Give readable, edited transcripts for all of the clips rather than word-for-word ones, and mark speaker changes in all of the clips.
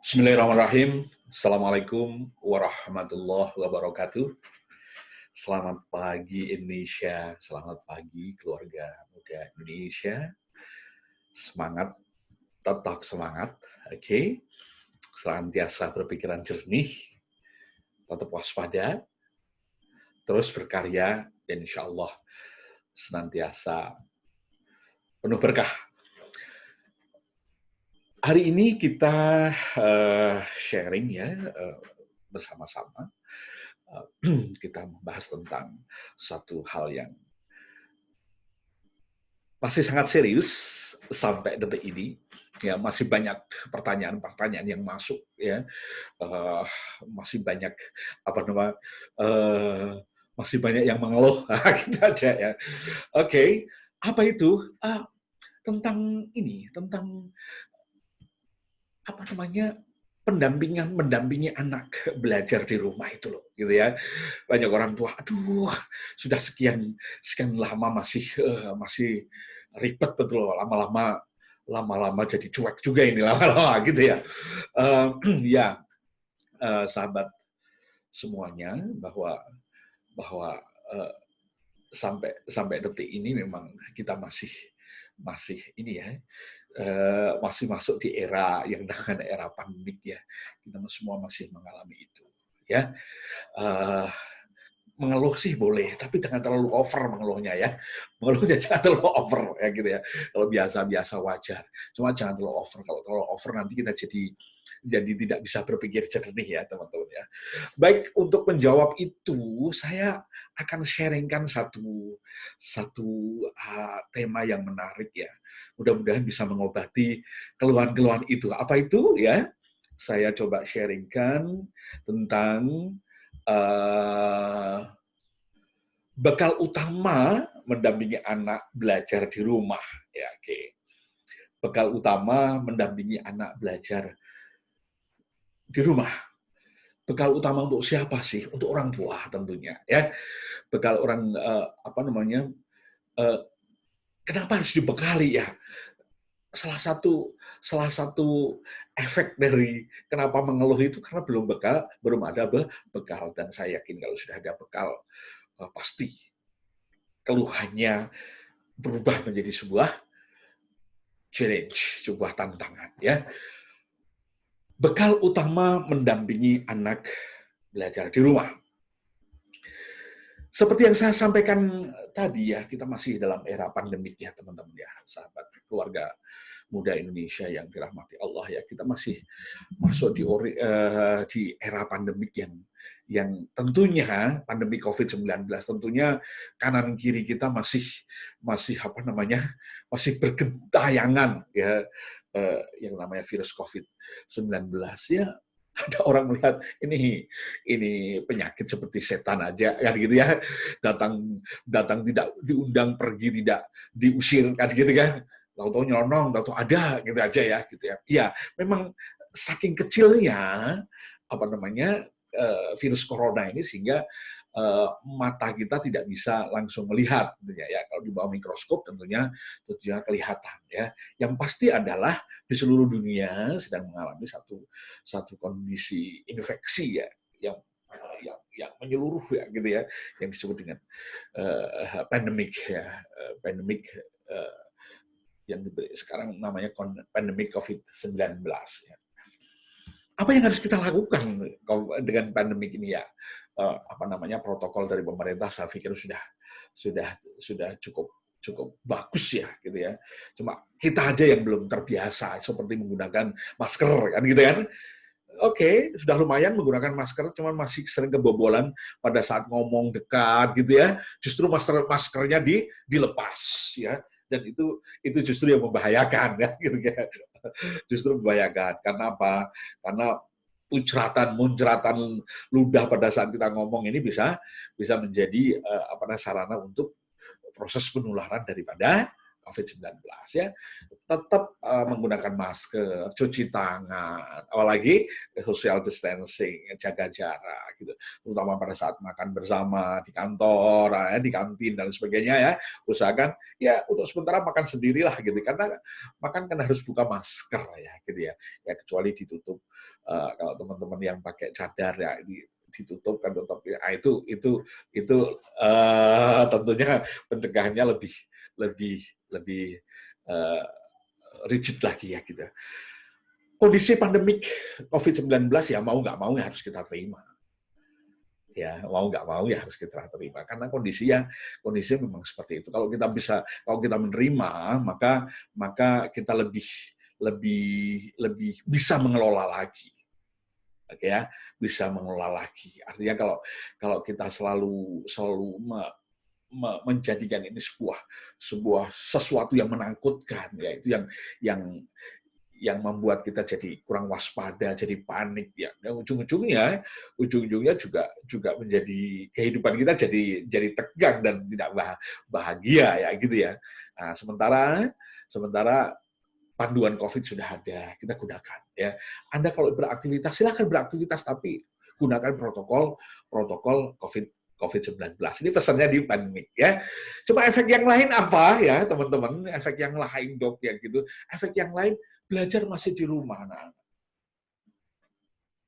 Speaker 1: Bismillahirrahmanirrahim. Assalamualaikum warahmatullahi wabarakatuh. Selamat pagi Indonesia, selamat pagi keluarga muda Indonesia. Semangat, tetap semangat, oke? Senantiasa berpikiran jernih, tetap waspada, terus berkarya, dan insya Allah senantiasa penuh berkah. Hari ini kita sharing ya bersama-sama. Kita membahas tentang satu hal yang masih sangat serius sampai detik ini. Ya, masih banyak pertanyaan-pertanyaan yang masuk ya. Masih banyak masih banyak yang mengeluh. Gitu aja ya. Oke, apa itu? Tentang ini, tentang mendampingi anak belajar di rumah itu loh, gitu ya. Banyak orang tua, aduh, sudah sekian lama masih ribet betul loh, lama-lama jadi cuek juga ini lama-lama gitu ya. Ya, sahabat semuanya, bahwa sampai detik ini memang kita masih ini ya, masih masuk di era yang dengan era pandemik ya. Kita semua masih mengalami itu ya. Mengeluh sih boleh, tapi jangan terlalu over mengeluhnya ya. Mengeluhnya jangan terlalu over ya gitu ya. Kalau biasa-biasa wajar. Cuma jangan terlalu over. Kalau terlalu over nanti kita jadi tidak bisa berpikir jernih ya teman-teman ya. Baik, untuk menjawab itu saya akan sharingkan satu tema yang menarik ya. Mudah-mudahan bisa mengobati keluhan-keluhan itu. Apa itu ya? Saya coba sharingkan tentang bekal utama mendampingi anak belajar di rumah. Ya, oke. Bekal utama mendampingi anak belajar di rumah. Bekal utama untuk siapa sih? Untuk orang tua tentunya, ya. Bekal orang kenapa harus dibekali ya? Salah satu efek dari kenapa mengeluh itu karena belum ada bekal, dan saya yakin kalau sudah ada bekal pasti keluhannya berubah menjadi sebuah challenge, sebuah tantangan ya. Bekal utama mendampingi anak belajar di rumah. Seperti yang saya sampaikan tadi ya, kita masih dalam era pandemik ya teman-teman ya, sahabat keluarga muda Indonesia yang dirahmati Allah ya. Kita masih masuk di era pandemik yang tentunya pandemi COVID-19, tentunya kanan kiri kita masih masih bergentayangan ya, yang namanya virus COVID-19 ya. Ada orang melihat ini penyakit seperti setan aja kan gitu ya, datang tidak diundang, pergi tidak diusir kan gitu kan, tahu-tahu nyelonong, tahu-tahu ada gitu aja ya gitu ya. Iya, memang saking kecilnya virus corona ini sehingga mata kita tidak bisa langsung melihat tentunya ya. Kalau di bawah mikroskop tentunya kelihatan ya. Yang pasti adalah di seluruh dunia sedang mengalami satu kondisi infeksi ya yang menyeluruh ya gitu ya, yang disebut dengan pandemik ya, pandemik yang sekarang namanya pandemik COVID-19 ya. Apa yang harus kita lakukan dengan pandemik ini ya? Protokol dari pemerintah saya pikir sudah cukup bagus ya gitu ya. Cuma kita aja yang belum terbiasa seperti menggunakan masker kan gitu kan. Oke, sudah lumayan menggunakan masker, cuman masih sering kebobolan pada saat ngomong dekat gitu ya. Justru maskernya dilepas ya. Dan itu justru yang membahayakan ya gitu ya. Justru membahayakan. Karena apa? Karena muncratan ludah pada saat kita ngomong ini bisa menjadi sarana untuk proses penularan daripada COVID-19 ya, tetap menggunakan masker, cuci tangan, apalagi social distancing, jaga jarak gitu, terutama pada saat makan bersama di kantor, di kantin dan sebagainya ya, usahakan ya untuk sementara makan sendirilah gitu, karena makan kan harus buka masker ya gitu ya, ya kecuali ditutup. Kalau teman-teman yang pakai cadar ya ditutup kan tetap ya, itu tentunya pencegahannya lebih lebih lebih uh, rigid lagi ya gitu. Kondisi pandemik COVID-19 ya mau nggak mau ya harus kita terima. Ya mau nggak mau ya harus kita terima karena kondisinya memang seperti itu. Kalau kita menerima maka kita lebih bisa mengelola lagi. Oke ya, bisa mengelola lagi. Artinya kalau kita selalu menjadikan ini sebuah sesuatu yang menakutkan, ya itu yang yang membuat kita jadi kurang waspada, jadi panik ya. Dan ujung-ujungnya juga menjadi kehidupan kita jadi tegang dan tidak bahagia ya gitu ya. Nah, sementara panduan COVID sudah ada, kita gunakan ya. Anda kalau beraktivitas silakan beraktivitas tapi gunakan protokol COVID-19. Ini pesannya di pandemik ya. Cuma efek yang lain apa ya, teman-teman? Efek yang lain dok ya gitu. Efek yang lain belajar masih di rumah anak-anak.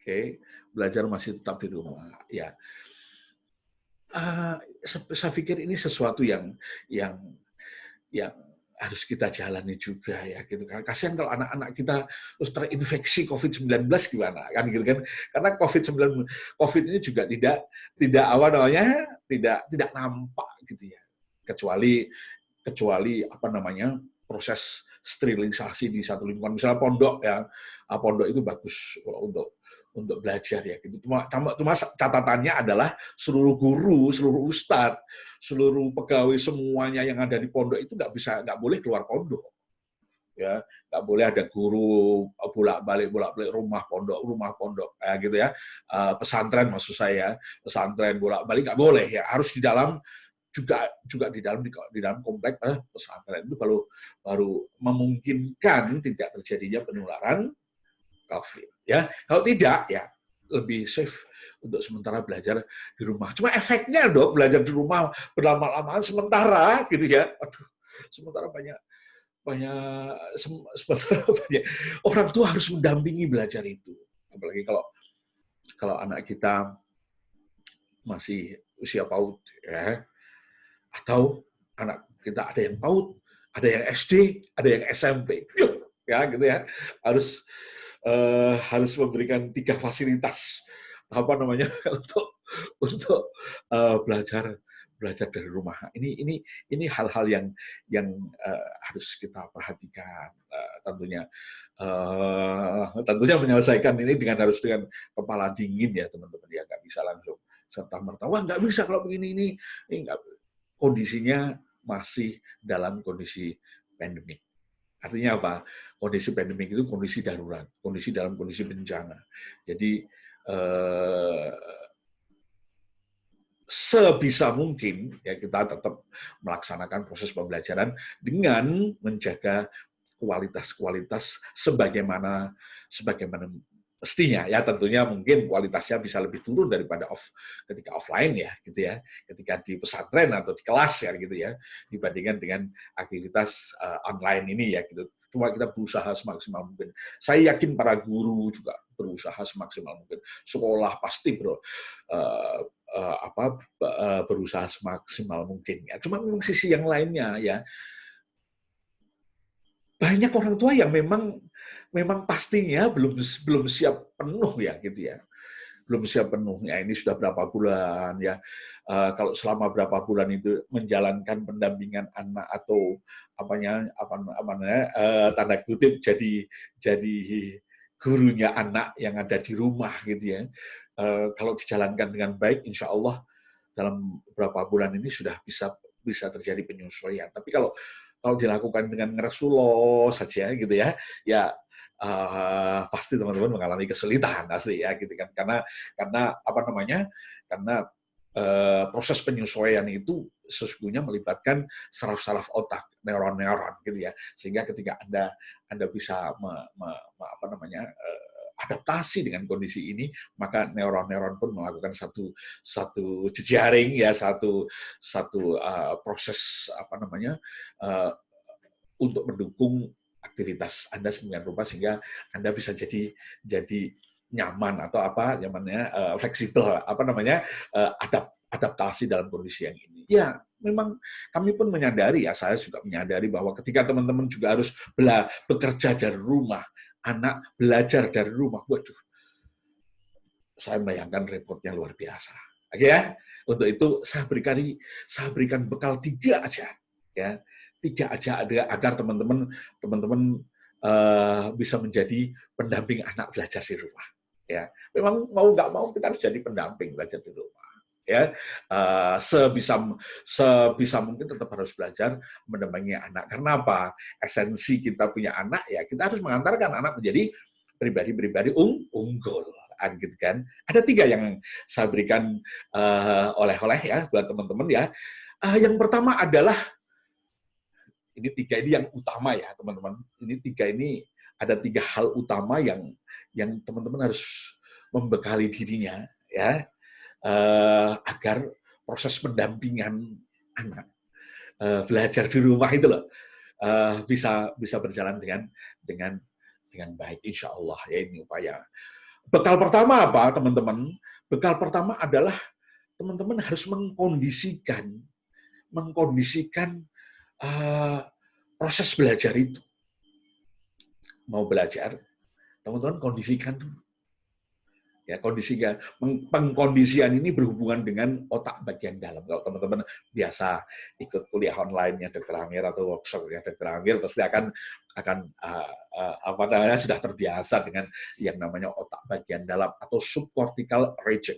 Speaker 1: Oke, belajar masih tetap di rumah ya. Saya pikir ini sesuatu yang harus kita jalani juga ya gitu kan. Kasihan kalau anak-anak kita terus terinfeksi COVID-19 gimana kan gitu kan. Karena COVID ini juga tidak awal namanya tidak nampak gitu ya. Kecuali apa namanya proses sterilisasi di satu lingkungan. Misalnya pondok ya. Pondok itu bagus untuk belajar ya gitu. Cuma catatannya adalah seluruh guru, seluruh ustadz, seluruh pegawai semuanya yang ada di pondok itu nggak boleh keluar pondok. Ya, nggak boleh ada guru bolak-balik rumah pondok gitu ya. Pesantren maksud saya, pesantren bolak-balik nggak boleh ya, harus di dalam juga di dalam komplek pesantren itu baru memungkinkan tidak terjadinya penularan COVID. Ya, kalau tidak ya lebih safe untuk sementara belajar di rumah. Cuma efeknya dok belajar di rumah berlama-lamaan sementara gitu ya. Aduh, sementara banyak orang tua harus mendampingi belajar itu. Apalagi kalau anak kita masih usia PAUD ya. Atau anak kita ada yang PAUD, ada yang SD, ada yang SMP. Ya gitu ya. Harus memberikan 3 fasilitas apa namanya untuk belajar dari rumah. Ini hal-hal yang harus kita perhatikan tentunya menyelesaikan ini dengan kepala dingin ya teman-teman ya, nggak bisa langsung serta merta wah nggak bisa kalau begini ini nggak, kondisinya masih dalam kondisi pandemik. Artinya apa? Kondisi pandemik itu kondisi darurat, kondisi dalam kondisi bencana. Jadi sebisa mungkin ya kita tetap melaksanakan proses pembelajaran dengan menjaga kualitas sebagaimana mestinya ya, tentunya mungkin kualitasnya bisa lebih turun daripada ketika offline ya gitu ya, ketika di pesantren atau di kelas ya gitu ya, dibandingkan dengan aktivitas online ini ya gitu. Cuma kita berusaha semaksimal mungkin. Saya yakin para guru juga berusaha semaksimal mungkin. Sekolah pasti berusaha semaksimal mungkin ya. Cuma memang sisi yang lainnya ya, banyak orang tua yang memang pastinya belum siap penuh ya gitu ya, belum siap penuh ya. Ini sudah berapa bulan ya, kalau selama berapa bulan itu menjalankan pendampingan anak atau tanda kutip jadi gurunya anak yang ada di rumah gitu ya, kalau dijalankan dengan baik insya Allah dalam beberapa bulan ini sudah bisa terjadi penyesuaian. Tapi kalau dilakukan dengan ngeresulo saja gitu ya, pasti teman-teman mengalami kesulitan asli ya gitu kan, karena apa namanya, karena proses penyesuaian itu sesungguhnya melibatkan saraf-saraf otak, neuron-neuron gitu ya. Sehingga ketika Anda bisa adaptasi dengan kondisi ini, maka neuron-neuron pun melakukan satu jejaring ya, satu proses untuk mendukung aktivitas Anda sedemikian rupa sehingga Anda bisa jadi nyaman atau fleksibel adaptasi dalam kondisi yang ini. Ya, memang kami pun menyadari ya, saya juga menyadari bahwa ketika teman-teman juga harus bekerja dari rumah, anak belajar dari rumah, waduh, saya bayangkan repotnya luar biasa. Oke ya, untuk itu saya berikan bekal 3 aja, ya, 3 aja agar teman-teman bisa menjadi pendamping anak belajar di rumah. Ya, memang mau nggak mau kita harus jadi pendamping belajar di rumah. Ya, sebisa mungkin tetap harus belajar mendampingi anak. Karena apa? Esensi kita punya anak ya kita harus mengantarkan anak menjadi pribadi-pribadi unggul. Gitu kan? Ada 3 yang saya berikan oleh-oleh ya buat teman-teman ya. Yang pertama adalah ini 3 ini yang utama ya teman-teman. Ini 3 ini ada 3 hal utama yang teman-teman harus membekali dirinya ya agar proses pendampingan anak belajar di rumah itu loh bisa berjalan dengan baik insya Allah ya ini upaya. Bekal pertama apa teman-teman? Bekal pertama adalah teman-teman harus mengkondisikan proses belajar itu. Mau belajar, teman-teman kondisikan dulu. Ya, pengkondisian ini berhubungan dengan otak bagian dalam. Kalau teman-teman biasa ikut kuliah online-nya Dr. Amir atau workshop-nya Dr. Amir pasti akan sudah terbiasa dengan yang namanya otak bagian dalam atau subcortical region.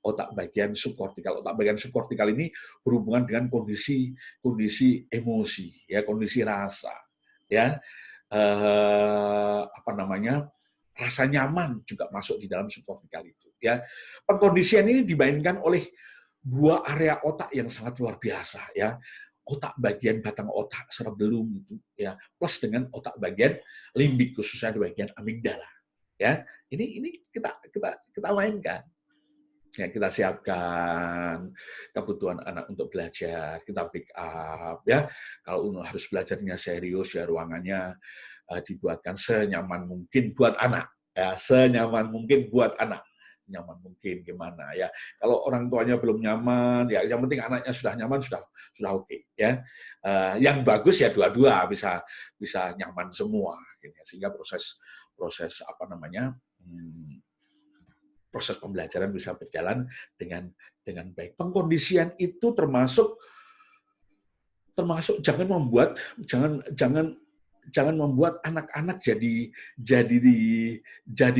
Speaker 1: Otak bagian subkortikal. Otak bagian subkortikal ini berhubungan dengan kondisi emosi, ya, kondisi rasa, ya, rasa nyaman juga masuk di dalam subkortikal itu. Ya, pengkondisian ini dimainkan oleh 2 area otak yang sangat luar biasa, ya. Otak bagian batang otak cerebellum itu, ya, plus dengan otak bagian limbik khususnya di bagian amigdala, ya. Ini kita mainkan. Ya, kita siapkan kebutuhan anak untuk belajar, kita pick up ya. Kalau harus belajarnya serius ya ruangannya dibuatkan senyaman mungkin buat anak ya, senyaman mungkin buat anak. Nyaman mungkin gimana ya. Kalau orang tuanya belum nyaman ya yang penting anaknya sudah nyaman sudah oke ya. Yang bagus ya dua-dua bisa nyaman semua gitu, sehingga proses proses pembelajaran bisa berjalan dengan baik. Pengkondisian itu termasuk jangan membuat anak-anak jadi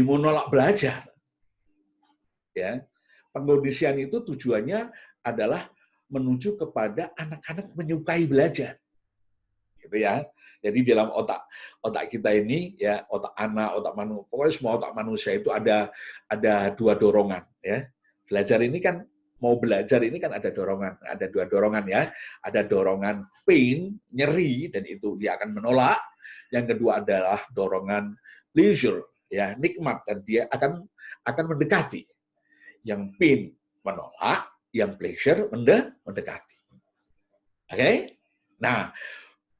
Speaker 1: menolak belajar. Ya. Pengkondisian itu tujuannya adalah menuju kepada anak-anak menyukai belajar. Gitu ya. Jadi dalam otak kita ini ya, otak anak, otak manusia, pokoknya semua otak manusia itu ada 2 dorongan ya. Belajar ini kan ada dorongan, ada 2 dorongan ya. Ada dorongan pain, nyeri dan itu dia akan menolak. Yang kedua adalah dorongan pleasure ya, nikmat dan dia akan mendekati. Yang pain menolak, yang pleasure mendekati. Oke? Nah,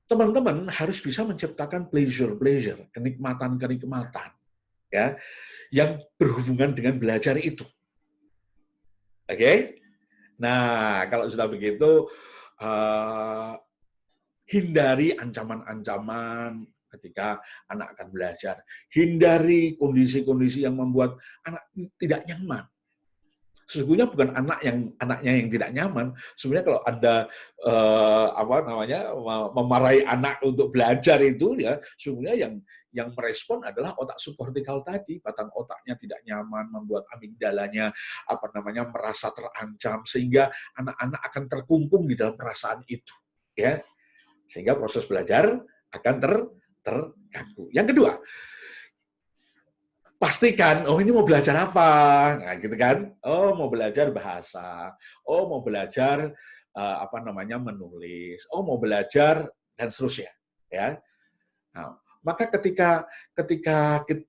Speaker 1: teman-teman harus bisa menciptakan pleasure, kenikmatan, ya, yang berhubungan dengan belajar itu. Oke? Nah, kalau sudah begitu, hindari ancaman-ancaman ketika anak akan belajar. Hindari kondisi-kondisi yang membuat anak tidak nyaman. Sesungguhnya bukan anaknya yang tidak nyaman. Sebenarnya kalau Anda memarahi anak untuk belajar itu ya, sesungguhnya yang merespon adalah otak subkortikal tadi, batang otaknya tidak nyaman, membuat amigdalanya merasa terancam sehingga anak-anak akan terkungkung di dalam perasaan itu, ya. Sehingga proses belajar akan terganggu. Yang kedua, pastikan, oh ini mau belajar apa, nah, gitu kan? Oh mau belajar bahasa, oh mau belajar apa namanya menulis, oh mau belajar dan seterusnya, ya. Nah, maka ketika ketika kita,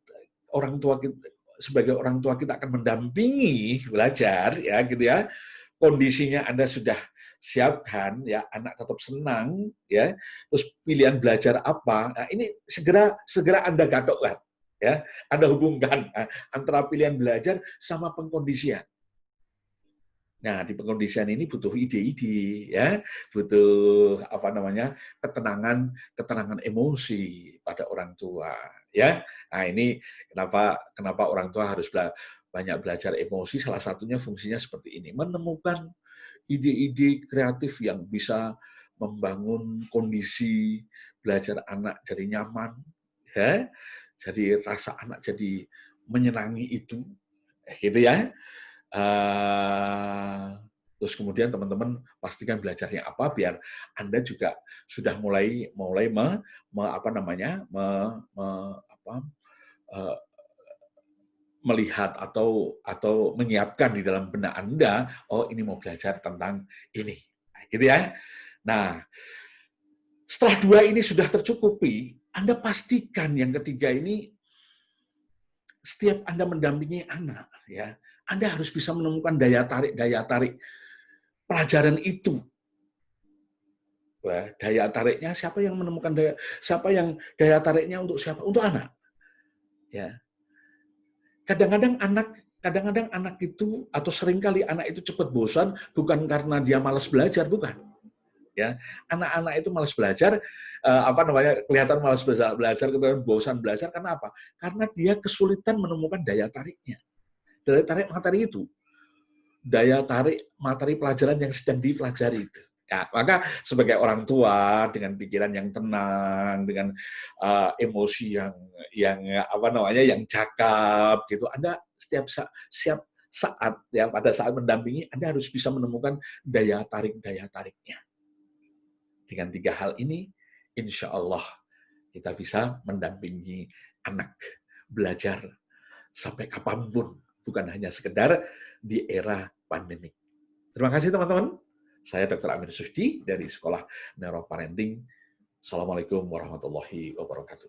Speaker 1: orang tua kita, sebagai orang tua kita akan mendampingi belajar, ya gitu ya, kondisinya Anda sudah siapkan, ya anak tetap senang, ya terus pilihan belajar apa, nah, ini segera segera Anda gadokkan, ya Anda hubungkan antara pilihan belajar sama pengkondisian. Nah, di pengkondisian ini butuh ide-ide, ya, butuh apa namanya ketenangan, ketenangan emosi pada orang tua, ya. Nah, ini kenapa kenapa orang tua harus banyak belajar emosi. Salah satunya fungsinya seperti ini, menemukan ide-ide kreatif yang bisa membangun kondisi belajar anak jadi nyaman, ya. Jadi rasa anak jadi menyenangi itu, gitu ya. Eh, Terus kemudian teman-teman pastikan belajarnya apa biar Anda juga sudah mulai mulai apa namanya apa, eh, melihat atau menyiapkan di dalam benak Anda, oh ini mau belajar tentang ini, gitu ya. Nah, setelah dua ini sudah tercukupi, Anda pastikan yang ketiga ini setiap Anda mendampingi anak, ya, Anda harus bisa menemukan daya tarik pelajaran itu. Wah, daya tariknya siapa yang menemukan siapa yang daya tariknya untuk siapa? Untuk anak. Ya. Kadang-kadang anak itu atau seringkali anak itu cepat bosan bukan karena dia malas belajar, bukan. Ya, anak-anak itu malas belajar, apa namanya, kelihatan malas belajar, kemudian bosan belajar karena apa? Karena dia kesulitan menemukan daya tariknya. Daya tarik materi itu. Daya tarik materi pelajaran yang sedang dipelajari itu. Ya, maka sebagai orang tua dengan pikiran yang tenang, dengan emosi yang apa namanya, yang cakap gitu, Anda siap saat ya pada saat mendampingi Anda harus bisa menemukan daya tariknya. Dengan tiga hal ini, insya Allah kita bisa mendampingi anak belajar sampai kapanpun, bukan hanya sekedar di era pandemi. Terima kasih teman-teman. Saya Dr. Amir Susdi dari Sekolah Neuroparenting. Assalamualaikum warahmatullahi wabarakatuh.